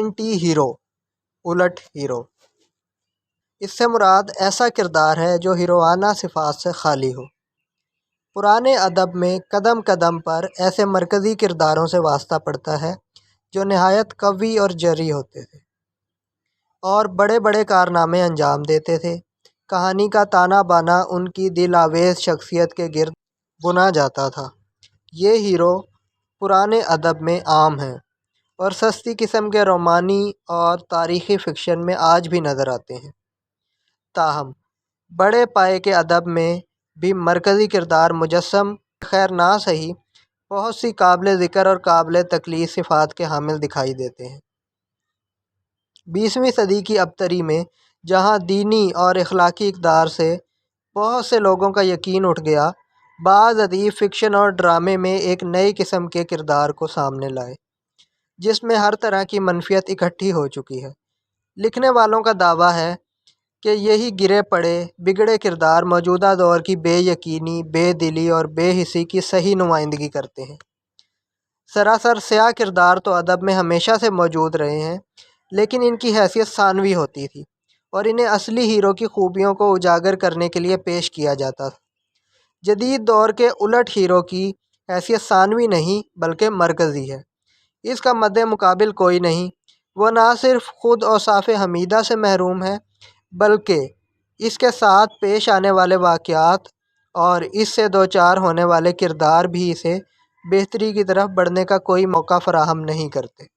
Anti hero, الٹ hero. اس سے مراد ایسا کردار ہے جو ہیروانہ صفات سے خالی ہو۔ پرانے ادب میں قدم قدم پر ایسے مرکزی کرداروں سے واسطہ پڑتا ہے جو نہایت قوی اور جرأتی ہوتے تھے اور بڑے بڑے کارنامے انجام دیتے تھے۔ کہانی کا تانا بانا ان کی دل آویز شخصیت کے گرد بنا جاتا تھا۔ یہ ہیرو پرانے ادب میں عام ہیں اور سستی قسم کے رومانی اور تاریخی فکشن میں آج بھی نظر آتے ہیں۔ تاہم بڑے پائے کے ادب میں بھی مرکزی کردار مجسم خیر نہ سہی بہت سی قابل ذکر اور قابل تقلید صفات کے حامل دکھائی دیتے ہیں۔ 20ویں صدی کی ابتری میں جہاں دینی اور اخلاقی اقدار سے بہت سے لوگوں کا یقین اٹھ گیا، بعض ادیب فکشن اور ڈرامے میں ایک نئی قسم کے کردار کو سامنے لائے جس میں ہر طرح کی منفیت اکٹھی ہو چکی ہے۔ لکھنے والوں کا دعویٰ ہے کہ یہی گرے پڑے بگڑے کردار موجودہ دور کی بے یقینی، بے دلی اور بے حسی کی صحیح نمائندگی کرتے ہیں۔ سراسر سیاہ کردار تو ادب میں ہمیشہ سے موجود رہے ہیں، لیکن ان کی حیثیت ثانوی ہوتی تھی اور انہیں اصلی ہیرو کی خوبیوں کو اجاگر کرنے کے لیے پیش کیا جاتا تھا۔ جدید دور کے الٹ ہیرو کی حیثیت ثانوی نہیں بلکہ مرکزی ہے۔ اس کا مد مقابل کوئی نہیں۔ وہ نہ صرف خود اوصاف حمیدہ سے محروم ہے بلکہ اس کے ساتھ پیش آنے والے واقعات اور اس سے دوچار ہونے والے کردار بھی اسے بہتری کی طرف بڑھنے کا کوئی موقع فراہم نہیں کرتے۔